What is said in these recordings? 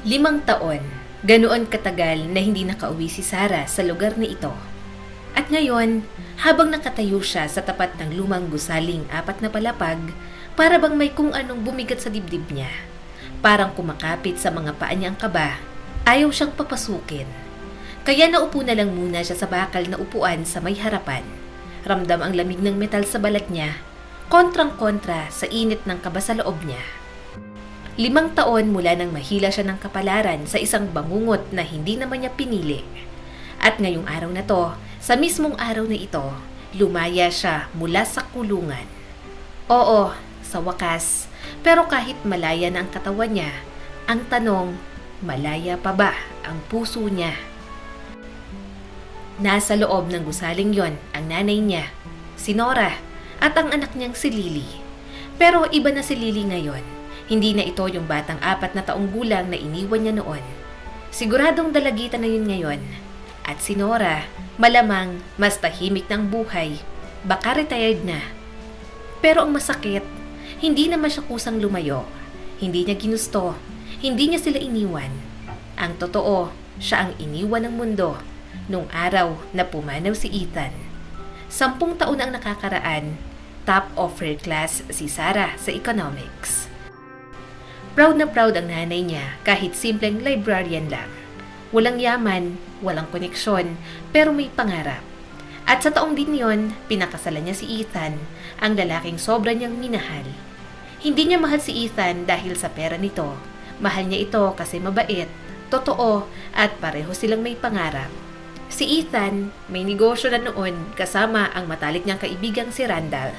5 taon, ganoon katagal na hindi nakauwi si Sarah sa lugar na ito. At ngayon, habang nakatayo siya sa tapat ng lumang gusaling 4 na palapag, para bang may kung anong bumigat sa dibdib niya. Parang kumakapit sa mga paa niya ang kaba, ayaw siyang papasukin. Kaya naupo na lang muna siya sa bakal na upuan sa may harapan. Ramdam ang lamig ng metal sa balat niya, kontrang-kontra sa init ng kaba sa loob niya. 5 taon mula nang mahila siya ng kapalaran sa isang bangungot na hindi naman niya pinili. At ngayong araw na to, sa mismong araw na ito, lumaya siya mula sa kulungan. Oo, sa wakas, pero kahit malaya na ang katawan niya, ang tanong, malaya pa ba ang puso niya? Nasa loob ng gusaling yon ang nanay niya, si Nora, at ang anak niyang si Lily. Pero iba na si Lily ngayon. Hindi na ito yung batang 4 na taong gulang na iniwan niya noon. Siguradong dalagitan na yun ngayon. At si Nora, malamang mas tahimik ng buhay. Baka retired na. Pero ang masakit, hindi naman siya kusang lumayo. Hindi niya ginusto. Hindi niya sila iniwan. Ang totoo, siya ang iniwan ng mundo nung araw na pumanaw si Ethan. 10 taon ang nakakaraan, top of her class si Sarah sa economics. Proud na proud ang nanay niya kahit simpleng librarian lang. Walang yaman, walang koneksyon, pero may pangarap. At sa taong din yon, pinakasalan niya si Ethan, ang lalaking sobra niyang minahal. Hindi niya mahal si Ethan dahil sa pera nito. Mahal niya ito kasi mabait, totoo, at pareho silang may pangarap. Si Ethan, may negosyo na noon kasama ang matalik niyang kaibigang si Randall.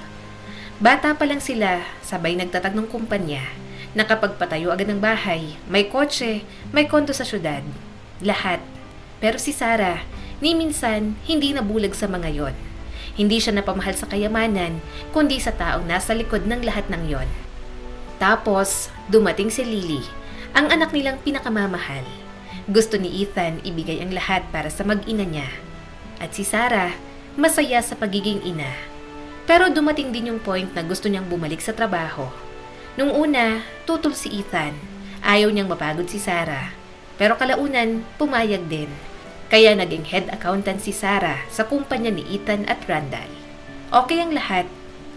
Bata pa lang sila, sabay nagtatag ng kumpanya. Nakapagpatayo agad ng bahay, may kotse, may kondo sa syudad. Lahat. Pero si Sarah, ni minsan, hindi nabulag sa mga yon. Hindi siya napamahal sa kayamanan, kundi sa taong nasa likod ng lahat ng yon. Tapos, dumating si Lily, ang anak nilang pinakamamahal. Gusto ni Ethan ibigay ang lahat para sa mag-ina niya. At si Sarah, masaya sa pagiging ina. Pero dumating din yung point na gusto niyang bumalik sa trabaho. Nung una, tutol si Ethan. Ayaw niyang mapagod si Sarah. Pero kalaunan, pumayag din. Kaya naging head accountant si Sarah sa kumpanya ni Ethan at Randall. Okay ang lahat.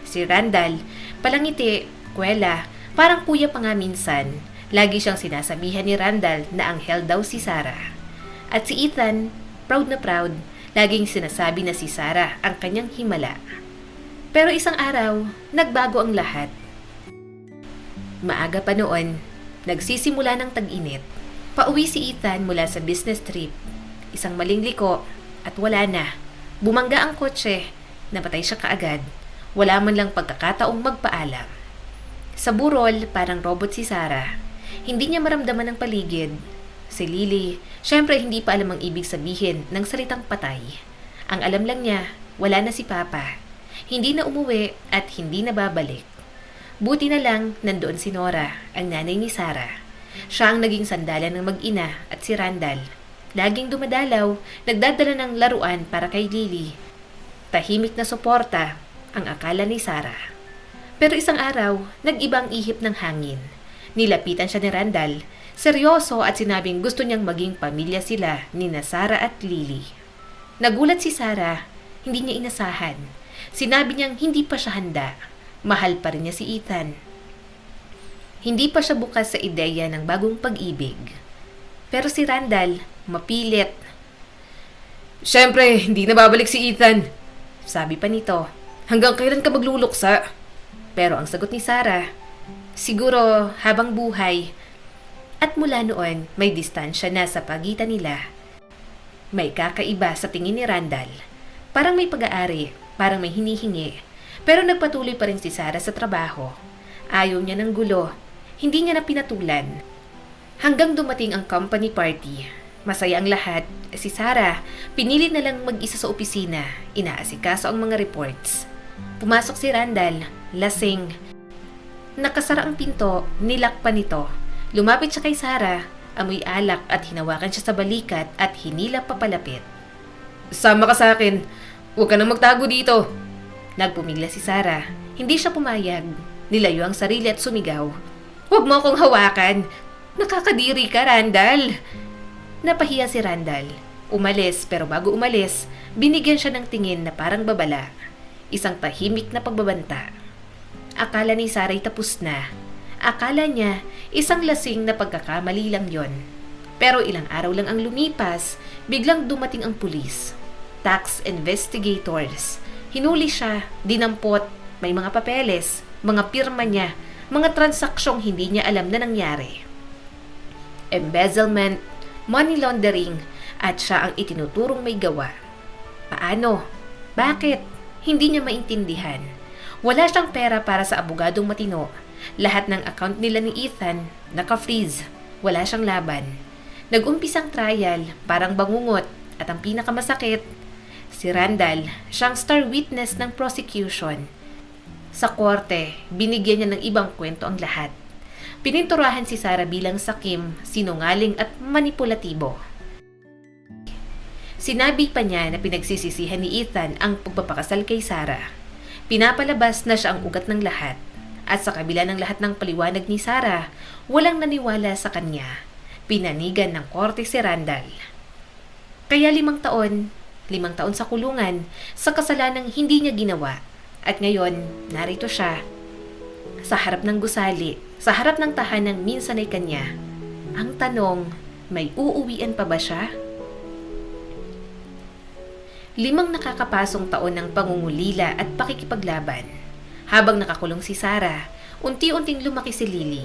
Si Randall, palangiti, kwela, parang kuya pa nga minsan. Lagi siyang sinasabihan ni Randall na anghel daw si Sarah. At si Ethan, proud na proud, laging sinasabi na si Sarah ang kanyang himala. Pero isang araw, nagbago ang lahat. Maaga pa noon, nagsisimula ng tag-init. Pauwi si Ethan mula sa business trip. Isang maling liko at wala na. Bumangga ang kotse, napatay siya kaagad. Wala man lang pagkakataong magpaalam. Sa burol, parang robot si Sarah. Hindi niya maramdaman ang paligid. Si Lily, syempre hindi pa alam ang ibig sabihin ng salitang patay. Ang alam lang niya, wala na si Papa. Hindi na umuwi at hindi na babalik. Buti na lang nandoon si Nora, ang nanay ni Sarah. Siya ang naging sandalan ng mag-ina at si Randall. Laging dumadalaw, nagdadala ng laruan para kay Lily. Tahimik na suporta ang akala ni Sarah. Pero isang araw, nag-ibang ihip ng hangin. Nilapitan siya ni Randall, seryoso at sinabing gusto niyang maging pamilya sila ni Sarah at Lily. Nagulat si Sarah, hindi niya inasahan. Sinabi niyang hindi pa siya handa. Mahal pa rin niya si Ethan. Hindi pa siya bukas sa ideya ng bagong pag-ibig. Pero si Randall, mapilit. Siyempre, hindi na babalik si Ethan. Sabi pa nito, hanggang kailan ka magluluksa? Pero ang sagot ni Sarah, siguro habang buhay. At mula noon, may distansya na sa pagitan nila. May kakaiba sa tingin ni Randall. Parang may pag-aari, parang may hinihingi. Pero nagpatuloy pa rin si Sarah sa trabaho. Ayaw niya ng gulo. Hindi niya na pinatulan. Hanggang dumating ang company party. Masaya ang lahat. Si Sarah, pinili na lang mag-isa sa opisina. Inaasikaso ang mga reports. Pumasok si Randall, lasing. Nakasara ang pinto, nilakpan nito. Lumapit siya kay Sarah, amoy alak at hinawakan siya sa balikat at hinila papalapit. Sama ka sa akin. Huwag ka nang magtago dito. Nagpumigla si Sarah. Hindi siya pumayag. Nilayo ang sarili at sumigaw. Huwag mo akong hawakan. Nakakadiri ka, Randall! Napahiya si Randall. Umalis, pero bago umalis, binigyan siya ng tingin na parang babala. Isang tahimik na pagbabanta. Akala ni Sarah tapos na. Akala niya, isang lasing na pagkakamali lang yon. Pero ilang araw lang ang lumipas, biglang dumating ang pulis. Tax investigators. Hinuli siya, dinampot, may mga papeles, mga pirma niya, mga transaksyong hindi niya alam na nangyari. Embezzlement, money laundering, at siya ang itinuturong may gawa. Paano? Bakit? Hindi niya maintindihan. Wala siyang pera para sa abogadong matino. Lahat ng account nila ni Ethan, naka-freeze. Wala siyang laban. Nag-umpisang trial, parang bangungot, at ang pinakamasakit, si Randall, siyang star witness ng prosecution. Sa korte, binigyan niya ng ibang kwento ang lahat. Pininturahan si Sarah bilang sakim, sinungaling at manipulatibo. Sinabi pa niya na pinagsisisihan ni Ethan ang pagpapakasal kay Sarah. Pinapalabas na siya ang ugat ng lahat. At sa kabila ng lahat ng paliwanag ni Sarah, walang naniwala sa kanya. Pinanigan ng korte si Randall. Kaya 5 taon sa kulungan sa kasalanang hindi niya ginawa. At ngayon, narito siya. Sa harap ng gusali, sa harap ng tahanang minsan ay kanya. Ang tanong, may uuwian pa ba siya? 5 nakakapasong taon ng pangungulila at pakikipaglaban. Habang nakakulong si Sarah, unti-unting lumaki si Lily.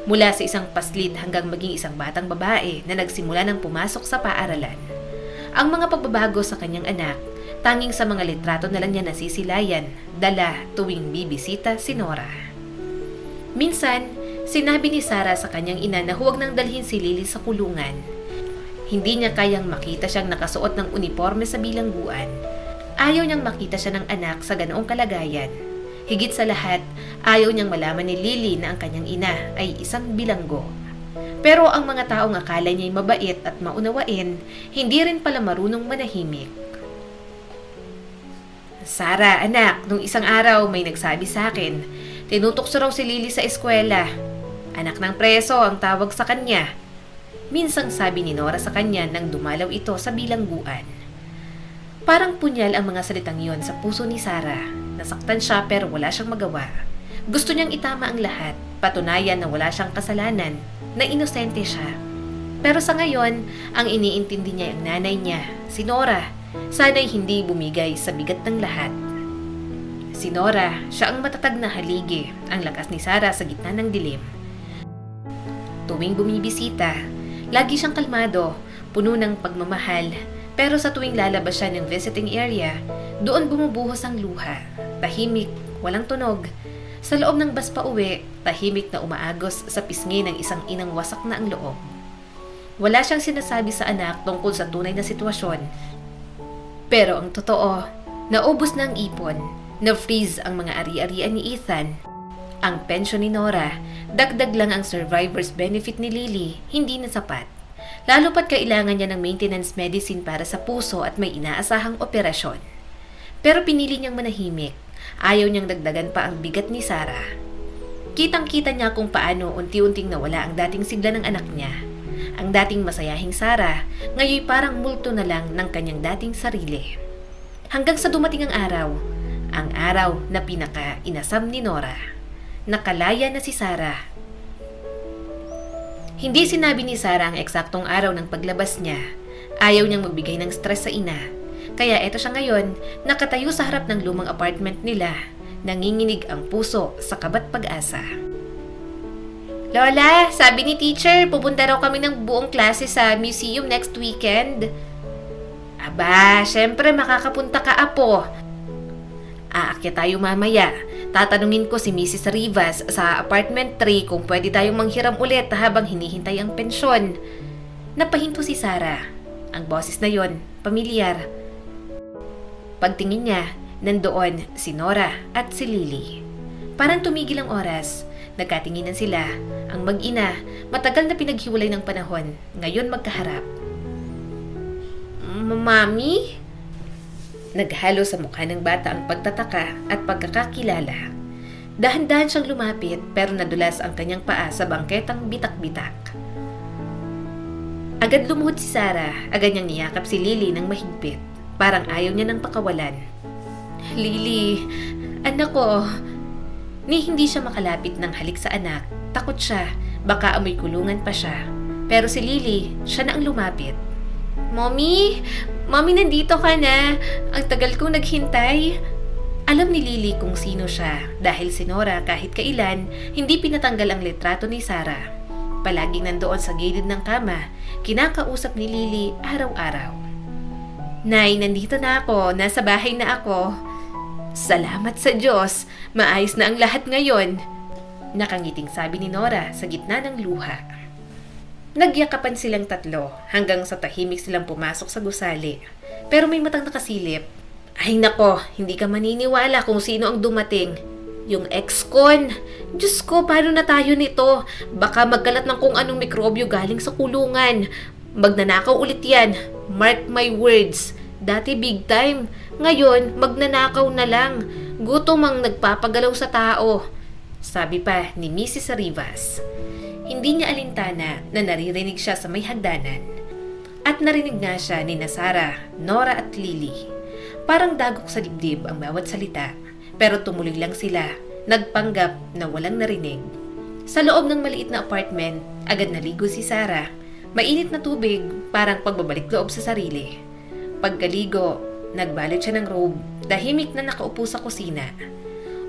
Mula sa isang paslit hanggang maging isang batang babae na nagsimula ng pumasok sa paaralan. Ang mga pagbabago sa kanyang anak, tanging sa mga litrato na lang niya nasisilayan, dala tuwing bibisita si Nora. Minsan, sinabi ni Sarah sa kanyang ina na huwag nang dalhin si Lily sa kulungan. Hindi niya kayang makita siyang nakasuot ng uniforme sa bilangguan. Ayaw niyang makita siya ng anak sa ganoong kalagayan. Higit sa lahat, ayaw niyang malaman ni Lily na ang kanyang ina ay isang bilanggo. Pero ang mga taong akala niya'y mabait at maunawain, hindi rin pala marunong manahimik. Sarah, anak, nung isang araw may nagsabi sa akin, tinutokso raw si Lily sa eskwela. Anak ng preso ang tawag sa kanya. Minsang sabi ni Nora sa kanya nang dumalaw ito sa bilangguan. Parang punyal ang mga salitang yon sa puso ni Sarah. Nasaktan siya pero wala siyang magawa. Gusto niyang itama ang lahat, patunayan na wala siyang kasalanan, na inosente siya. Pero sa ngayon, ang iniintindi niya ang nanay niya, si Nora, sana'y hindi bumigay sa bigat ng lahat. Si Nora, siya ang matatag na haligi, ang lakas ni Sarah sa gitna ng dilim. Tuwing bumibisita, lagi siyang kalmado, puno ng pagmamahal, pero sa tuwing lalabas siya ng visiting area, doon bumubuhos ang luha. Tahimik, walang tunog. Sa loob ng bus pa uwi, tahimik na umaagos sa pisngi ng isang inang wasak na ang loob. Wala siyang sinasabi sa anak tungkol sa tunay na sitwasyon. Pero ang totoo, naubos na ang ipon, na-freeze ang mga ari-arian ni Ethan. Ang pensyon ni Nora, dagdag lang ang survivor's benefit ni Lily, hindi na sapat. Lalo pat kailangan niya ng maintenance medicine para sa puso at may inaasahang operasyon. Pero pinili niyang manahimik. Ayaw niyang dagdagan pa ang bigat ni Sarah. Kitang-kita niya kung paano unti-unting nawala ang dating sigla ng anak niya. Ang dating masayahing Sarah, ngayon parang multo na lang ng kanyang dating sarili. Hanggang sa dumating ang araw na pinaka-inasam ni Nora. Nakalaya na si Sarah. Hindi sinabi ni Sarah ang eksaktong araw ng paglabas niya. Ayaw niyang magbigay ng stress sa ina. Kaya eto siya ngayon, nakatayo sa harap ng lumang apartment nila. Nanginginig ang puso sa kabat pag-asa. Lola, sabi ni teacher, pupunta raw kami ng buong klase sa museum next weekend. Aba, syempre makakapunta ka, apo. Aakyat tayo mamaya. Tatanungin ko si Mrs. Rivas sa apartment 3 kung pwede tayong manghiram ulit habang hinihintay ang pensyon. Napahinto si Sarah. Ang boses na yon, pamilyar. Pagtingin niya, nandoon si Nora at si Lily. Parang tumigil ang oras. Nagkatinginan sila. Ang mag-ina, matagal na pinaghiwalay ng panahon. Ngayon magkaharap. Mami? Naghalo sa mukha ng bata ang pagtataka at pagkakakilala. Dahan-dahan siyang lumapit pero nadulas ang kanyang paa sa bangketang bitak-bitak. Agad lumuhod si Sarah, agad niyang niyakap si Lily ng mahigpit. Parang ayaw niya ng pakawalan. Lily, anak ko. Ni hindi siya makalapit ng halik sa anak. Takot siya, baka amoy kulungan pa siya. Pero si Lily, siya na ang lumapit. Mommy! Mommy, nandito ka na. Ang tagal kong naghintay. Alam ni Lily kung sino siya dahil si Nora kahit kailan hindi pinatanggal ang litrato ni Sarah. Palaging nandoon sa gilid ng kama, kinakausap ni Lily araw-araw. Nay, nandito na ako. Nasa bahay na ako. Salamat sa Diyos. Maayos na ang lahat ngayon. Nakangiting sabi ni Nora sa gitna ng luha. Nagyakapan silang tatlo hanggang sa tahimik silang pumasok sa gusali. Pero may matang nakasilip. Ay nako, hindi ka maniniwala kung sino ang dumating. Yung ex-con. Diyos ko, paano na tayo nito? Baka magkalat ng kung anong mikrobyo galing sa kulungan. Magnanakaw ulit yan. Mark my words. Dati big time. Ngayon, magnanakaw na lang. Gutom ang nagpapagalaw sa tao. Sabi pa ni Mrs. Rivas. Hindi niya alintana na naririnig siya sa may hagdanan. At narinig nga siya ni Sarah, Nora at Lily. Parang dagok sa dibdib ang bawat salita. Pero tumuloy lang sila, nagpanggap na walang narinig. Sa loob ng maliit na apartment, agad naligo si Sarah. Mainit na tubig, parang pagbabalik loob sa sarili. Pagkaligo, nagbalot siya ng robe, tahimik na nakaupo sa kusina.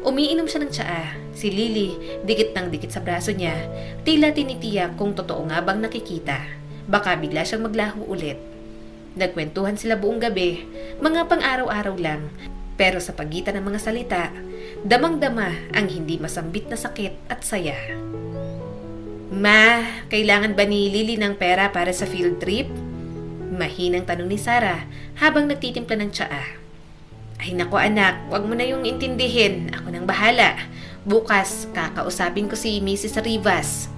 Umiinom siya ng tsaa. Si Lily, dikit ng dikit sa braso niya, tila tinitiyak kung totoo nga bang nakikita. Baka bigla siyang maglaho ulit. Nagkwentuhan sila buong gabi, mga pang-araw-araw lang. Pero sa pagitan ng mga salita, damang-dama ang hindi masambit na sakit at saya. Ma, kailangan ba ni Lily ng pera para sa field trip? Mahinang tanong ni Sarah habang nagtitimpla ng tsaa. Ay nako anak, wag mo na yung intindihin. Ako nang bahala. Bukas, kakausapin ko si Mrs. Rivas.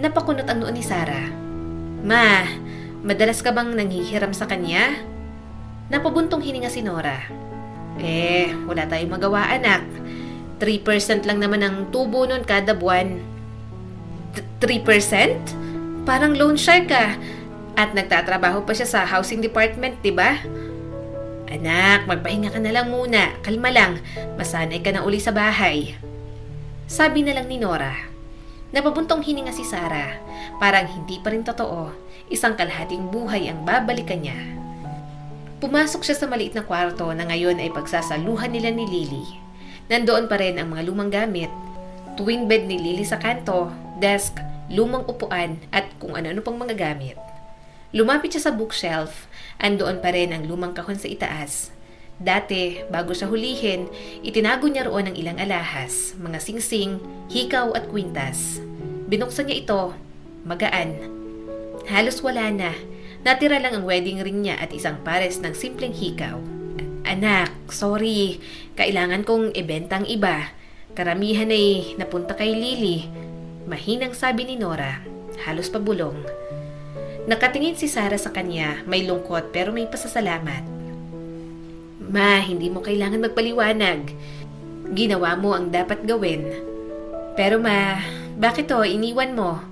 Napakunot ang noo ni Sarah. Ma, madalas ka bang nanghihiram sa kanya? Napabuntong hininga si Nora. Wala tayong magawa anak. 3% lang naman ang tubo nun kada buwan. 3%? Parang loan shark ka. At nagtatrabaho pa siya sa housing department, diba? Anak, magpahinga ka na lang muna. Kalma lang. Masanay ka na uli sa bahay. Sabi na lang ni Nora. Napabuntong hininga si Sarah. Parang hindi pa rin totoo. Isang kalahating buhay ang babalikan niya. Pumasok siya sa maliit na kwarto na ngayon ay pagsasaluhan nila ni Lily. Nandoon pa rin ang mga lumang gamit. Twin bed ni Lily sa kanto, desk, lumang upuan at kung ano-ano pang mga gamit. Lumapit siya sa bookshelf. Andoon pa rin ang lumang kahon sa itaas. Dati, bago siya hulihin, itinago niya roon ang ilang alahas, mga singsing, hikaw at kwintas. Binuksan niya ito, magaan. Halos wala na. Natira lang ang wedding ring niya at isang pares ng simpleng hikaw. Anak, sorry. Kailangan kong ibenta ang iba. Karamihan ay napunta kay Lily. Mahinang sabi ni Nora. Halos pabulong. Nakatingin si Sarah sa kanya. May lungkot pero may pasasalamat. Ma, hindi mo kailangan magpaliwanag. Ginawa mo ang dapat gawin. Pero ma, bakit to iniwan mo?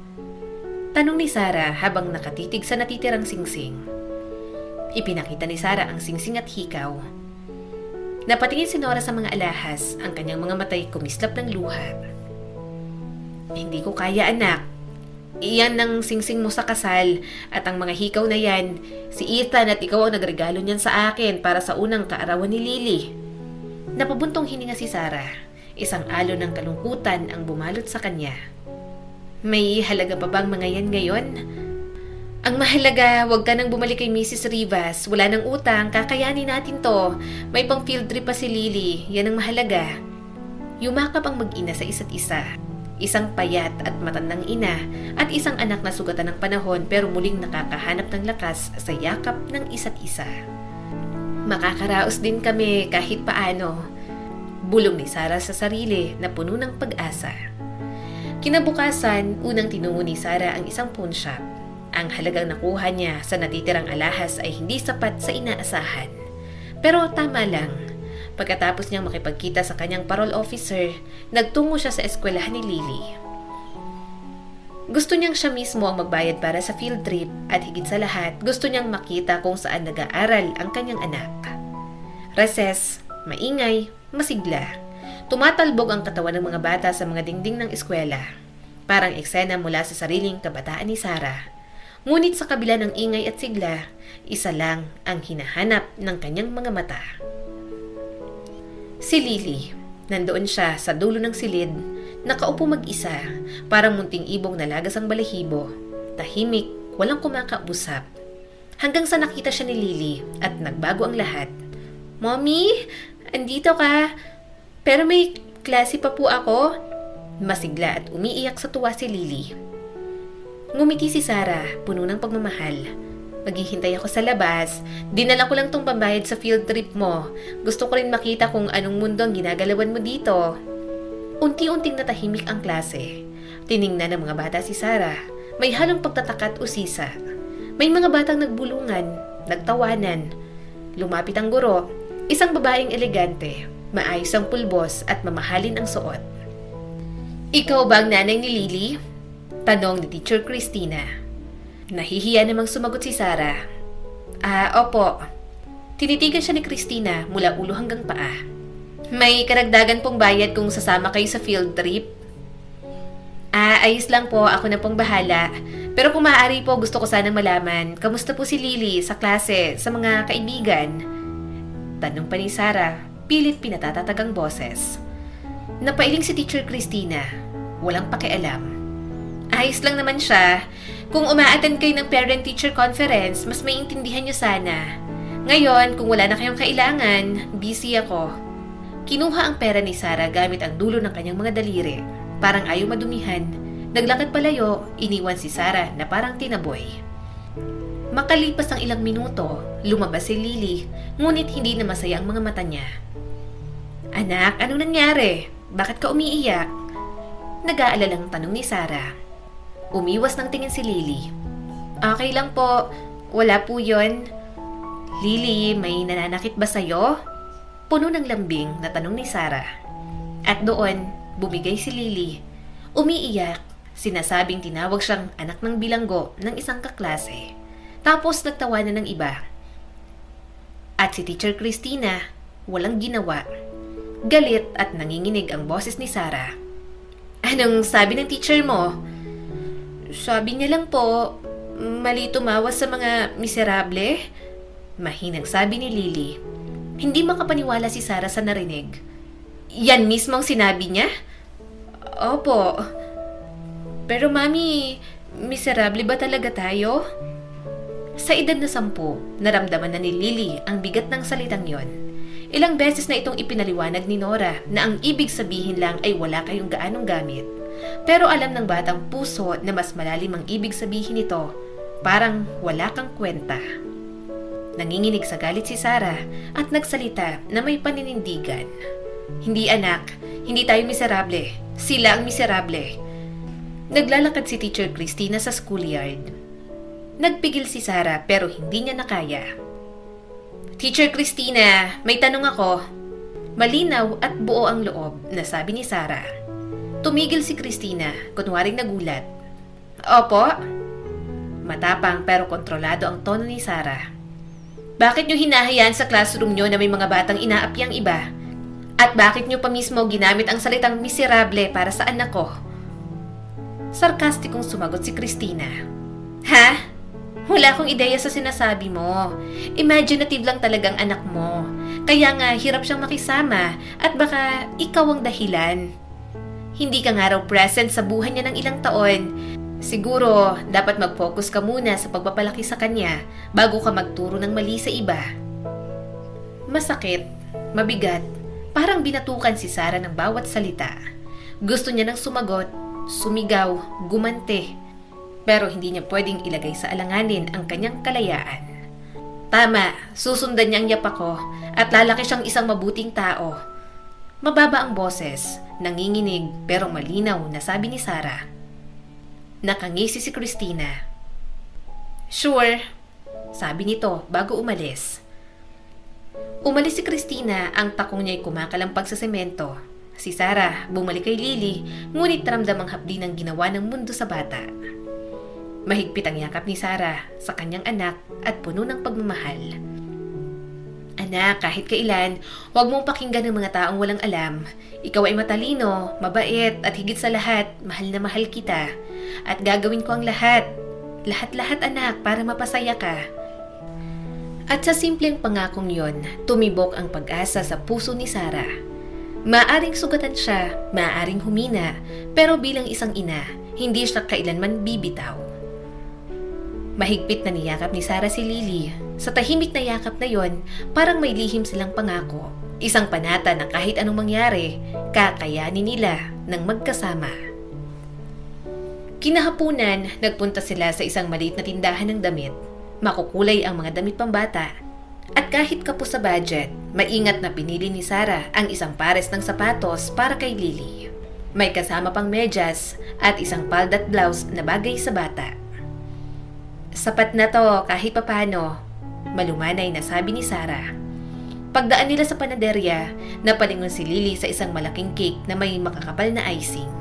Tanong ni Sarah habang nakatitig sa natitirang singsing. Ipinakita ni Sarah ang singsing at hikaw. Napatingin si Nora sa mga alahas, ang kanyang mga matay kumislap ng luha. Hindi ko kaya anak. Iyan ng singsing mo sa kasal at ang mga hikaw na yan, si Ethan at ikaw ang nagregalo niyan sa akin para sa unang kaarawan ni Lily. Napabuntong hininga si Sarah. Isang alon ng kalungkutan ang bumalot sa kanya. May halaga pa bang mga yan ngayon? Ang mahalaga, huwag ka nang bumalik kay Mrs. Rivas. Wala nang utang, kakayanin natin to. May pang field trip pa si Lily. Yan ang mahalaga. Yumakap ang mag-ina sa isa't isa. Isang payat at matandang ina at isang anak na sugatan ng panahon pero muling nakakahanap ng lakas sa yakap ng isa't isa. Makakaraos din kami kahit paano. Bulong ni Sarah sa sarili na puno ng pag-asa. Kinabukasan, unang tinungo ni Sarah ang isang pawn shop. Ang halagang nakuha niya sa natitirang alahas ay hindi sapat sa inaasahan. Pero tama lang. Pagkatapos niyang makipagkita sa kanyang parole officer, nagtungo siya sa eskwelahan ni Lily. Gusto niyang siya mismo ang magbayad para sa field trip at higit sa lahat, gusto niyang makita kung saan nag-aaral ang kanyang anak. Recess, maingay, masigla. Tumatalbog ang katawan ng mga bata sa mga dingding ng eskwela. Parang eksena mula sa sariling kabataan ni Sarah. Ngunit sa kabila ng ingay at sigla, isa lang ang hinahanap ng kanyang mga mata. Si Lily. Nandoon siya sa dulo ng silid, nakaupo mag-isa, parang munting ibong nalagas ang balahibo. Tahimik, walang kumakausap. Hanggang sa nakita siya ni Lily at nagbago ang lahat. "Mommy, andito ka. Pero may klase pa po ako." Masigla at umiiyak sa tuwa si Lily. Ngumiti si Sarah, puno ng pagmamahal. "Maghihintay ako sa labas. Dinala ko lang tong pambayad sa field trip mo. Gusto ko rin makita kung anong mundo ang ginagalawan mo dito." Unti-unting natahimik ang klase. Tiningnan ng mga bata si Sarah. May halong pagtataka at usisa. May mga batang nagbulungan, nagtawanan. Lumapit ang guro, isang babaeng elegante, maayos ang pulbos at mamahalin ang suot. "Ikaw ba ang nanay ni Lily?" Tanong ni Teacher Christina. Nahihiya namang sumagot si Sarah. Opo." Tinitigan siya ni Christina mula ulo hanggang paa. "May karagdagan pong bayad kung sasama kayo sa field trip?" Ayos lang po, ako na pong bahala. Pero kung maaari po, gusto ko sanang malaman, kamusta po si Lily sa klase, sa mga kaibigan?" Tanong pa ni Sarah, pilit pinatatatag ang boses. Napailing si Teacher Christina. Walang pakialam. "Ayos lang naman siya. Kung uma-attend kayo ng parent-teacher conference, mas maiintindihan niyo sana. Ngayon, kung wala na kayong kailangan, busy ako." Kinuha ang pera ni Sarah gamit ang dulo ng kanyang mga daliri. Parang ayaw madumihan. Naglakad palayo, iniwan si Sarah na parang tinaboy. Makalipas ang ilang minuto, lumabas si Lily, ngunit hindi na masaya ang mga mata niya. "Anak, anong nangyari? Bakit ka umiiyak?" Nag-aalalang tanong ni Sarah. Umiwas ng tingin si Lily. "Okay lang po, wala po yon." "Lily, may nananakit ba sa'yo?" Puno ng lambing na tanong ni Sarah. At doon, bumigay si Lily. Umiiyak, sinasabing tinawag siyang anak ng bilanggo ng isang kaklase. Tapos nagtawanan ng iba. At si Teacher Christina, walang ginawa. Galit at nanginginig ang boses ni Sarah. "Anong sabi ng teacher mo?" "Sabi niya lang po, mali tumawas sa mga miserable." Mahinang sabi ni Lily. Hindi makapaniwala si Sarah sa narinig. "Yan mismo ang sinabi niya?" "Opo." "Pero mami, miserable ba talaga tayo?" Sa edad na 10, naramdaman na ni Lily ang bigat ng salitang yon. Ilang beses na itong ipinaliwanag ni Nora na ang ibig sabihin lang ay wala kayong gaanong gamit. Pero alam ng batang puso na mas malalim ang ibig sabihin nito. Parang wala kang kwenta. Nanginginig sa galit si Sarah at nagsalita na may paninindigan. "Hindi anak, hindi tayo miserable. Sila ang miserable." Naglalakad si Teacher Christina sa schoolyard. Nagpigil si Sarah pero hindi niya nakaya. "Teacher Christina, may tanong ako." Malinaw at buo ang loob na sabi ni Sarah. Tumigil si Christina, kunwaring nagulat. "Opo?" Matapang pero kontrolado ang tono ni Sarah. "Bakit niyo hinahayaan sa classroom niyo na may mga batang inaapi ang iba? At bakit niyo pa mismo ginamit ang salitang miserable para sa anak ko?" Sarkastikong sumagot si Christina. "Ha? Wala akong ideya sa sinasabi mo. Imaginative lang talagang anak mo. Kaya nga hirap siyang makisama at baka ikaw ang dahilan. Hindi ka nga raw present sa buhay niya ng ilang taon. Siguro, dapat mag-focus ka muna sa pagpapalaki sa kanya bago ka magturo ng mali sa iba." Masakit, mabigat, parang binatukan si Sarah ng bawat salita. Gusto niya nang sumagot, sumigaw, gumante. Pero hindi niya pwedeng ilagay sa alanganin ang kanyang kalayaan. Tama, susundan niya ang yapak ko at lalaki siyang isang mabuting tao. Mababa ang boses, nanginginig pero malinaw na sabi ni Sarah. Nakangisi si Christina. "Sure," sabi nito bago umalis. Umalis si Christina, ang takong niya'y kumakalampag sa semento. Si Sarah bumalik kay Lily, ngunit ramdam ang hapdi ng ginawa ng mundo sa bata. Mahigpit ang yakap ni Sarah sa kanyang anak at puno ng pagmamahal. Anak, kahit kailan, huwag mong pakinggan ng mga taong walang alam. Ikaw ay matalino, mabait, at higit sa lahat, mahal na mahal kita. At gagawin ko ang lahat. Lahat-lahat anak, para mapasaya ka. At sa simpleng pangakong yon, tumibok ang pag-asa sa puso ni Sarah. Maaring sugatan siya, maaring humina, pero bilang isang ina, hindi siya kailanman bibitaw. Mahigpit na niyakap ni Sarah si Lily. Sa tahimik na yakap na yon, parang may lihim silang pangako. Isang panata na kahit anong mangyari, kakayanin nila ng magkasama. Kinahapunan, nagpunta sila sa isang maliit na tindahan ng damit. Makukulay ang mga damit pambata. At kahit kapos sa budget, maingat na pinili ni Sarah ang isang pares ng sapatos para kay Lily. May kasama pang medyas at isang palda at blouse na bagay sa bata. Sapat na to kahit papano, malumanay na sabi ni Sarah. Pagdaan nila sa panaderya, napalingon si Lily sa isang malaking cake na may makakapal na icing.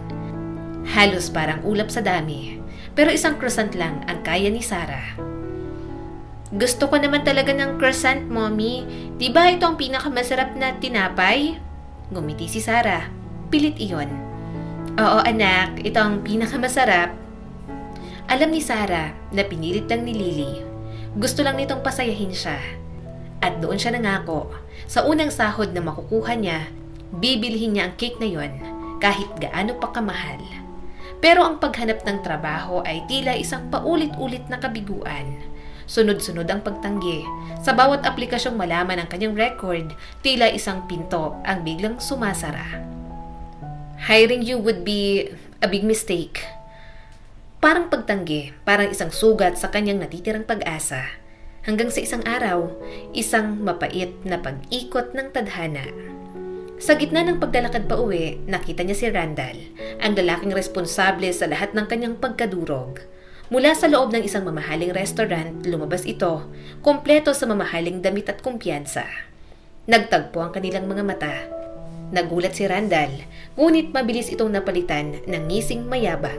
Halos parang ulap sa dami, pero isang croissant lang ang kaya ni Sarah. Gusto ko naman talaga ng croissant, Mommy. Diba ito ang pinakamasarap na tinapay? Ngumiti si Sarah. Pilit iyon. Oo anak, ito ang pinakamasarap. Alam ni Sarah na pinilit lang ni Lily. Gusto lang nitong pasayahin siya. At doon siya nangako, sa unang sahod na makukuha niya, bibilhin niya ang cake na yon kahit gaano pa kamahal. Pero ang paghanap ng trabaho ay tila isang paulit-ulit na kabiguan. Sunod-sunod ang pagtanggi. Sa bawat aplikasyong malaman ang kanyang record, tila isang pinto ang biglang sumasara. Hiring you would be a big mistake. Parang pagtanggi, parang isang sugat sa kanyang natitirang pag-asa. Hanggang sa isang araw, isang mapait na pag-ikot ng tadhana. Sa gitna ng paglalakad pa uwi, nakita niya si Randall, ang lalaking responsable sa lahat ng kanyang pagkadurog. Mula sa loob ng isang mamahaling restaurant, lumabas ito, kompleto sa mamahaling damit at kumpiyansa. Nagtagpo ang kanilang mga mata. Nagulat si Randall, ngunit mabilis itong napalitan ng ngising mayabang.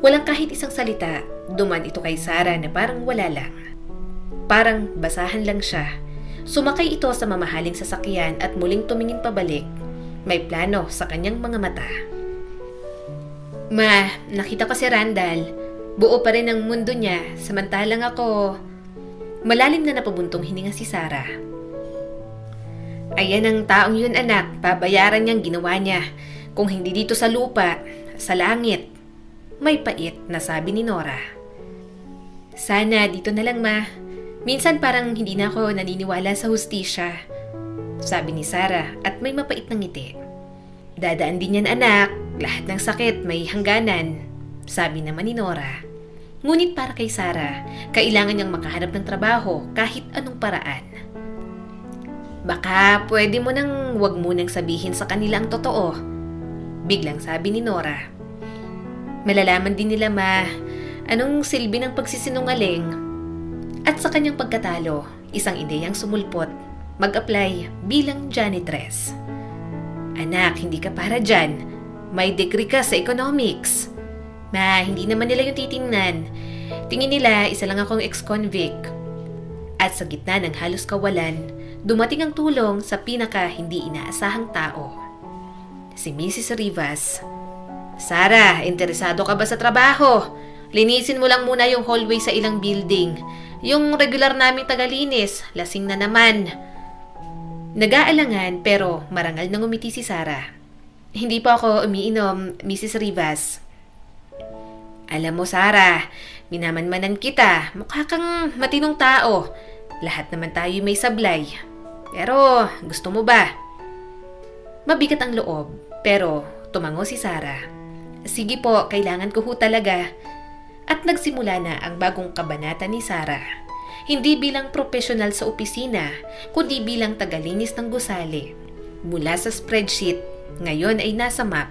Walang kahit isang salita, duman ito kay Sarah na parang wala lang. Parang basahan lang siya. Sumakay ito sa mamahaling sasakyan at muling tumingin pabalik. May plano sa kanyang mga mata. Ma, nakita ko si Randall. Buo pa rin ang mundo niya, samantalang ako... Malalim na napabuntong hininga si Sarah. Ayan ang taong yun anak, babayaran niyang ginawa niya. Kung hindi dito sa lupa, sa langit. May pait na sabi ni Nora. Sana dito na lang ma. Minsan parang hindi na ako naniniwala sa hustisya. Sabi ni Sarah at may mapait na ngiti. Dadaan din yan anak, lahat ng sakit may hangganan. Sabi naman ni Nora. Ngunit para kay Sarah, kailangan niyang makahanap ng trabaho kahit anong paraan. Baka pwede mo nang wag mo nang sabihin sa kanila ang totoo. Biglang sabi ni Nora. Malalaman din nila ma, anong silbi ng pagsisinungaling. At sa kanyang pagkatalo, isang ideyang sumulpot, mag-apply bilang janitress. Anak, hindi ka para dyan. May degree ka sa economics. Ma, hindi naman nila yung titingnan. Tingin nila, isa lang akong ex-convict. At sa gitna ng halos kawalan, dumating ang tulong sa pinaka hindi inaasahang tao. Si Mrs. Rivas. Sarah, interesado ka ba sa trabaho? Linisin mo lang muna yung hallway sa ilang building. Yung regular naming tagalinis, lasing na naman. Nag-aalangan pero marangal na ngumiti si Sarah. Hindi pa ako umiinom, Mrs. Rivas. Alam mo Sarah, minamanmanan kita. Mukha kang matinong tao. Lahat naman tayo may sablay. Pero gusto mo ba? Mabigat ang loob, pero tumango si Sarah. Sige po, kailangan ko ho talaga. At nagsimula na ang bagong kabanata ni Sarah. Hindi bilang profesional sa opisina, kundi bilang tagalinis ng gusali. Mula sa spreadsheet, ngayon ay nasa map.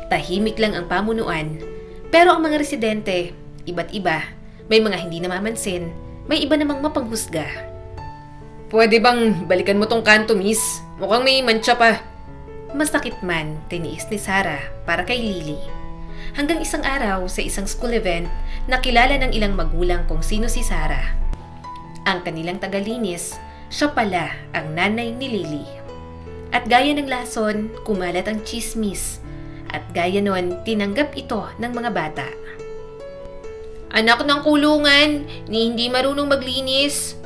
Tahimik lang ang pamunuan, pero ang mga residente, iba't iba. May mga hindi namamansin, may iba namang mapanghusga. Pwede bang balikan mo tong kanto, miss? Mukhang may mantsa pa. Masakit man, tiniis ni Sarah para kay Lily. Hanggang isang araw sa isang school event, nakilala ng ilang magulang kung sino si Sarah. Ang kanilang tagalinis, siya pala ang nanay ni Lily. At gaya ng lason, kumalat ang chismis. At gaya nun, tinanggap ito ng mga bata. Anak ng kulungan, ni hindi marunong maglinis.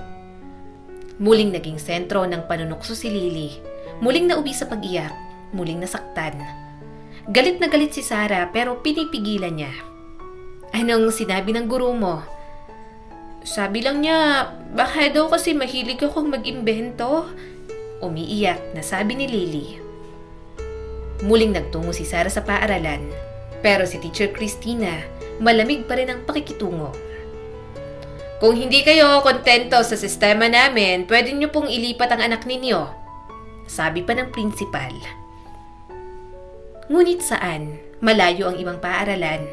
Muling naging sentro ng panunukso si Lily. Muling nauwi sa pag-iyak, muling nasaktan. Galit na galit si Sarah pero pinipigilan niya. Anong sinabi ng guro mo? Sabi lang niya, baka daw kasi mahilig akong mag-imbento. Umiiyak na sabi ni Lily. Muling nagtungo si Sarah sa paaralan. Pero si Teacher Christina, malamig pa rin ang pakikitungo. Kung hindi kayo kontento sa sistema namin, pwede niyo pong ilipat ang anak ninyo. Sabi pa ng principal. Ngunit saan, malayo ang ibang paaralan,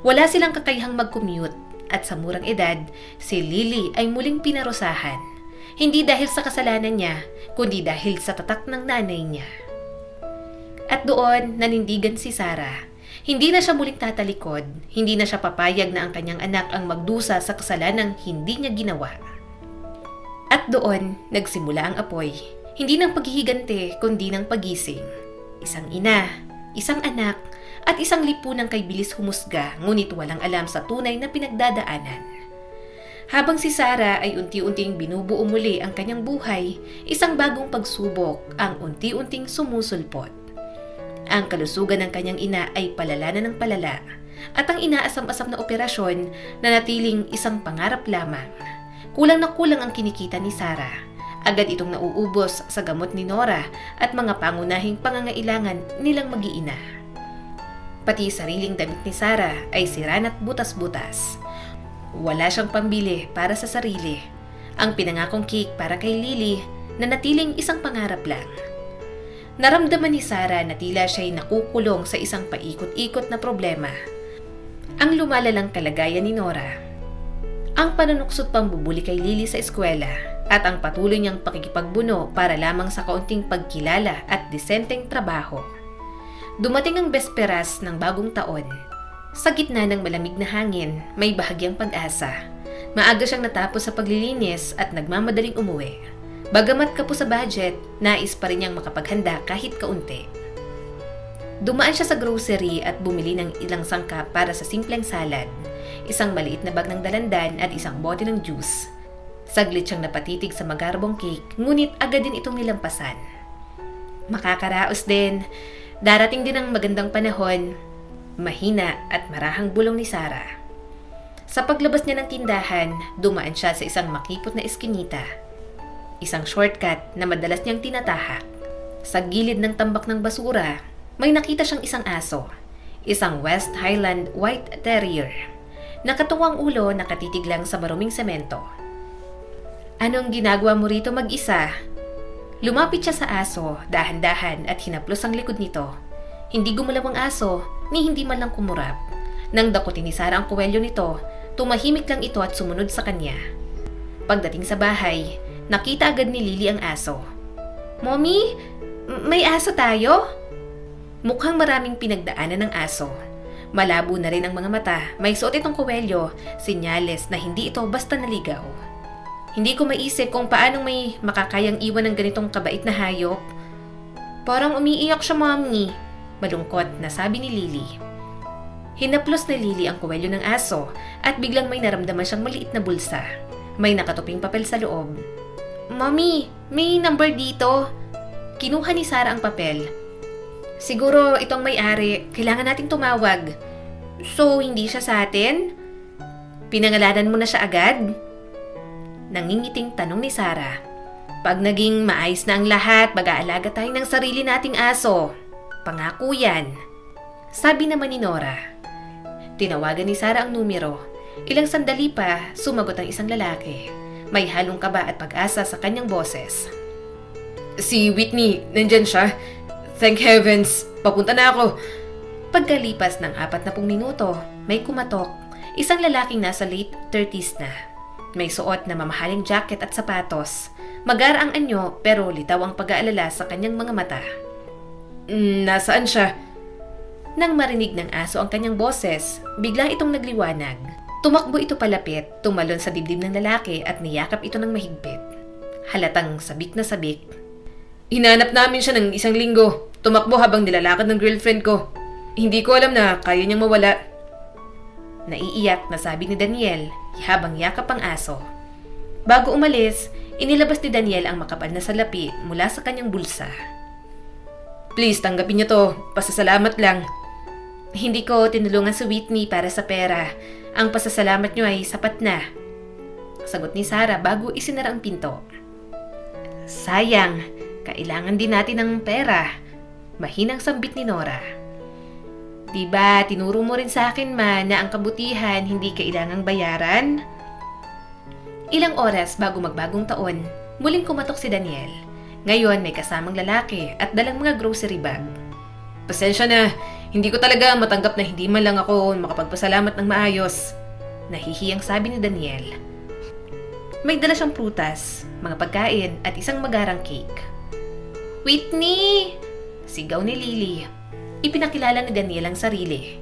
wala silang kakayahang mag-commute at sa murang edad, si Lily ay muling pinarusahan. Hindi dahil sa kasalanan niya, kundi dahil sa tatak ng nanay niya. At doon, nanindigan si Sarah. Hindi na siya muling tatalikod, hindi na siya papayag na ang kanyang anak ang magdusa sa kasalanang hindi niya ginawa. At doon, nagsimula ang apoy, hindi ng paghihigante kundi ng pagising. Isang ina, isang anak, at isang lipunang kay bilis humusga ngunit walang alam sa tunay na pinagdadaanan. Habang si Sarah ay unti-unting binubuo muli ang kanyang buhay, isang bagong pagsubok ang unti-unting sumusulpot. Ang kalusugan ng kanyang ina ay palala na ng palala at ang inaasam-asam na operasyon na natiling isang pangarap lamang. Kulang na kulang ang kinikita ni Sarah. Agad itong nauubos sa gamot ni Nora at mga pangunahing pangangailangan nilang mag-iina. Pati sariling damit ni Sarah ay sira na't butas-butas. Wala siyang pambili para sa sarili. Ang pinangakong cake para kay Lily na natiling isang pangarap lang. Naramdaman ni Sarah na tila siya'y nakukulong sa isang paikot-ikot na problema. Ang lumalalang kalagayan ni Nora. Ang panunuksot pambubuli kay Lily sa eskwela at ang patuloy niyang pakikipagbuno para lamang sa kaunting pagkilala at disenteng trabaho. Dumating ang besperas ng bagong taon. Sa gitna ng malamig na hangin, may bahagyang pag-asa. Maaga siyang natapos sa paglilinis at nagmamadaling umuwi. Bagamat kapos sa budget, nais pa rin niyang makapaghanda kahit kaunti. Dumaan siya sa grocery at bumili ng ilang sangkap para sa simpleng salad, isang maliit na bag ng dalandan at isang bote ng juice. Saglit siyang napatitig sa magarbong cake, ngunit agad din itong nilampasan. Makakaraos din. Darating din ang magandang panahon. Mahina at marahang bulong ni Sarah. Sa paglabas niya ng tindahan, dumaan siya sa isang makipot na eskinita. Isang shortcut na madalas niyang tinatahak. Sa gilid ng tambak ng basura, may nakita siyang isang aso. Isang West Highland White Terrier. Nakatuwang ulo nakatitig lang sa maruming semento. Anong ginagawa mo rito mag-isa? Lumapit siya sa aso, dahan-dahan at hinaplos ang likod nito. Hindi gumalaw ang aso, ni hindi man lang kumurap. Nang dakutin ni Sarah ang kuwelyo nito, tumahimik lang ito at sumunod sa kanya. Pagdating sa bahay, nakita agad ni Lily ang aso. Mommy, may aso tayo? Mukhang maraming pinagdaanan ng aso. Malabo na rin ang mga mata, may suot itong kuwelyo, sinyales na hindi ito basta naligaw. Hindi ko maisip kung paanong may makakayang iwan ng ganitong kabait na hayop. Parang umiiyak siya, Mommy. Malungkot na sabi ni Lily. Hinaplos ni Lily ang kuwelyo ng aso at biglang may naramdaman siyang maliit na bulsa. May nakatuping papel sa loob. Mommy, may number dito. Kinuha ni Sarah ang papel. Siguro itong may-ari, kailangan nating tumawag. So, hindi siya sa atin? Pinangalanan mo na siya agad? Nangingiting tanong ni Sarah. Pag naging maayos na ang lahat, mag-aalaga tayo ng sarili nating aso. Pangako yan. Sabi naman ni Nora. Tinawagan ni Sarah ang numero. Ilang sandali pa, sumagot ang isang lalaki. May halong kaba at pag-asa sa kanyang boses. Si Whitney, nandyan siya. Thank heavens, papunta na ako. Pagkalipas ng 40 minuto, may kumatok. Isang lalaking nasa late 30s na. May suot na mamahaling jacket at sapatos. Magar ang anyo pero litaw ang pag-aalala sa kanyang mga mata. Nasaan siya? Nang marinig ng aso ang kanyang boses, bigla itong nagliwanag. Tumakbo ito palapit, tumalon sa dibdib ng lalaki at niyakap ito ng mahigpit. Halatang sabik na sabik. Hinanap namin siya ng 1 linggo. Tumakbo habang nilalakad ng girlfriend ko. Hindi ko alam na kaya niyang mawala. Naiiyak na sabi ni Daniel habang yakap ang aso. Bago umalis, inilabas ni Daniel ang makapal na salapi mula sa kanyang bulsa. Please, tanggapin niyo to. Pasasalamat lang. Hindi ko tinulungan si Whitney para sa pera. Ang pasasalamat niyo ay sapat na. Sagot ni Sarah bago isinara ang pinto. Sayang, kailangan din natin ng pera. Mahinang sambit ni Nora. Diba, tinuro mo rin sa akin na ang kabutihan hindi kailangang bayaran? Ilang oras bago magbagong taon, muling kumatok si Daniel. Ngayon may kasamang lalaki at dalang mga grocery bag. Pasensya na, hindi ko talaga matanggap na hindi man lang ako makapagpasalamat ng maayos. Nahihiyang sabi ni Daniel. May dala siyang prutas, mga pagkain at isang magarang cake. Whitney! Sigaw ni Lily. Ipinakilala ni Daniel ang sarili.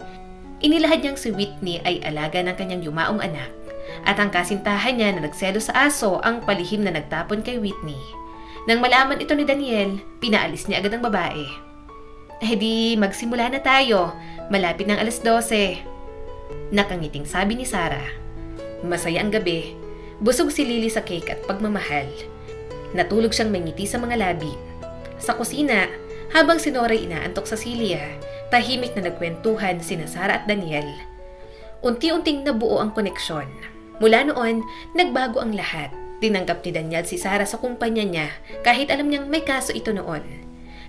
Inilahad niyang si Whitney ay alaga ng kanyang yumaong anak at ang kasintahan niya na nagselo sa aso ang palihim na nagtapon kay Whitney. Nang malaman ito ni Daniel, pinaalis niya agad ang babae. Di magsimula na tayo. Malapit ng 12:00. Nakangiting sabi ni Sarah. Masaya ang gabi. Busog si Lily sa cake at pagmamahal. Natulog siyang may ngiti sa mga labi. Sa kusina, habang si Nora inaantok sa silya, tahimik na nagkwentuhan sina Sarah at Daniel. Unti-unting nabuo ang koneksyon. Mula noon, nagbago ang lahat. Tinanggap ni Daniel si Sarah sa kumpanya niya kahit alam niyang may kaso ito noon.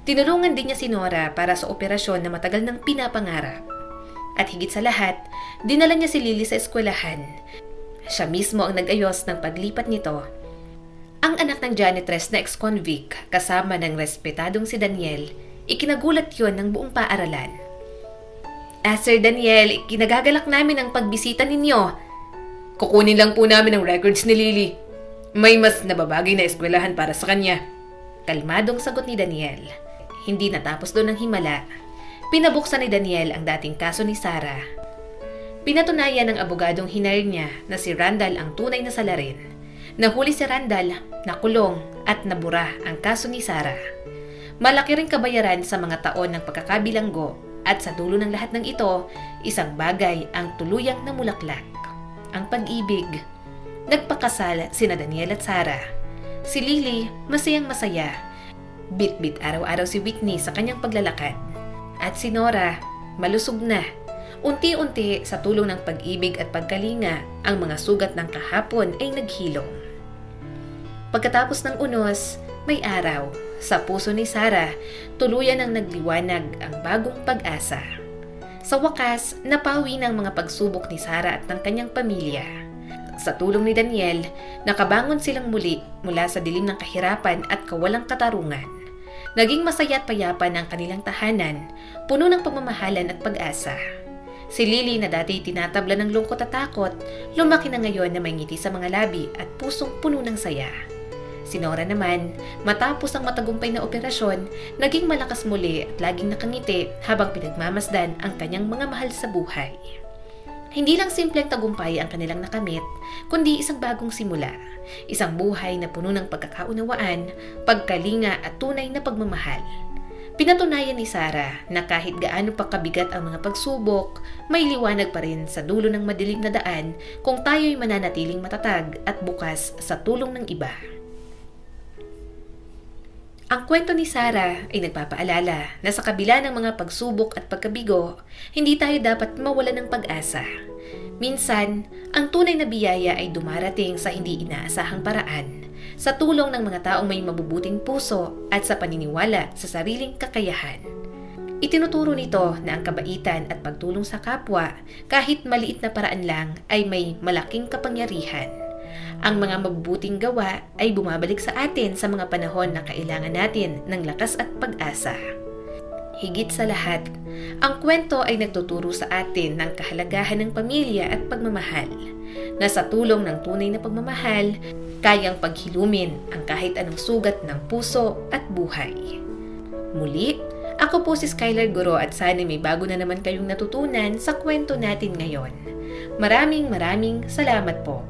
Tinulungan din niya si Nora para sa operasyon na matagal nang pinapangarap. At higit sa lahat, dinala niya si Lily sa eskwelahan. Siya mismo ang nag-ayos ng paglipat nito. Ang anak ng janitress na ex-convict kasama ng respetadong si Daniel, ikinagulat yon ng buong paaralan. Sir Daniel, kinagagalak namin ang pagbisita ninyo. Kukunin lang po namin ang records ni Lily. May mas nababagay na eskwelahan para sa kanya. Kalmadong sagot ni Daniel. Hindi natapos doon ang himala. Pinabuksan ni Daniel ang dating kaso ni Sarah. Pinatunayan ng abogadong hinire niya na si Randall ang tunay na salarin. Nahuli si Randall, nakulong at nabura ang kaso ni Sarah. Malaki ring kabayaran sa mga taon ng pagkakabilanggo at sa dulo ng lahat ng ito, isang bagay ang tuluyang namulaklak. Ang pag-ibig. Nagpakasal sina Daniel at Sarah. Si Lily, masayang masaya. Bit-bit araw-araw si Whitney sa kanyang paglalakad. At si Nora, malusog na. Unti-unti sa tulong ng pag-ibig at pagkalinga, ang mga sugat ng kahapon ay naghilom. Pagkatapos ng unos, may araw. Sa puso ni Sarah, tuluyan ang nagliwanag ang bagong pag-asa. Sa wakas, napawi ng mga pagsubok ni Sarah at ng kanyang pamilya. Sa tulong ni Daniel, nakabangon silang muli mula sa dilim ng kahirapan at kawalang katarungan. Naging masaya at payapa ng kanilang tahanan, puno ng pagmamahalan at pag-asa. Si Lily na dati tinatabla ng lungkot at takot, lumaki na ngayon na may ngiti sa mga labi at pusong puno ng saya. Si Nora naman, matapos ang matagumpay na operasyon, naging malakas muli at laging nakangiti habang pinagmamasdan ang kanyang mga mahal sa buhay. Hindi lang simpleng tagumpay ang kanilang nakamit, kundi isang bagong simula. Isang buhay na puno ng pagkakaunawaan, pagkalinga at tunay na pagmamahal. Pinatunayan ni Sarah na kahit gaano pa kabigat ang mga pagsubok, may liwanag pa rin sa dulo ng madilim na daan kung tayo'y mananatiling matatag at bukas sa tulong ng iba. Ang kwento ni Sarah ay nagpapaalala na sa kabila ng mga pagsubok at pagkabigo, hindi tayo dapat mawalan ng pag-asa. Minsan, ang tunay na biyaya ay dumarating sa hindi inaasahang paraan, sa tulong ng mga taong may mabubuting puso at sa paniniwala sa sariling kakayahan. Itinuturo nito na ang kabaitan at pagtulong sa kapwa, kahit maliit na paraan lang, ay may malaking kapangyarihan. Ang mga mabubuting gawa ay bumabalik sa atin sa mga panahon na kailangan natin ng lakas at pag-asa. Higit sa lahat, ang kwento ay nagtuturo sa atin ng kahalagahan ng pamilya at pagmamahal, na sa tulong ng tunay na pagmamahal, kayang paghilumin ang kahit anong sugat ng puso at buhay. Muli, Ako po si Skylar Guro at sana may bago na naman kayong natutunan sa kwento natin ngayon. Maraming salamat po.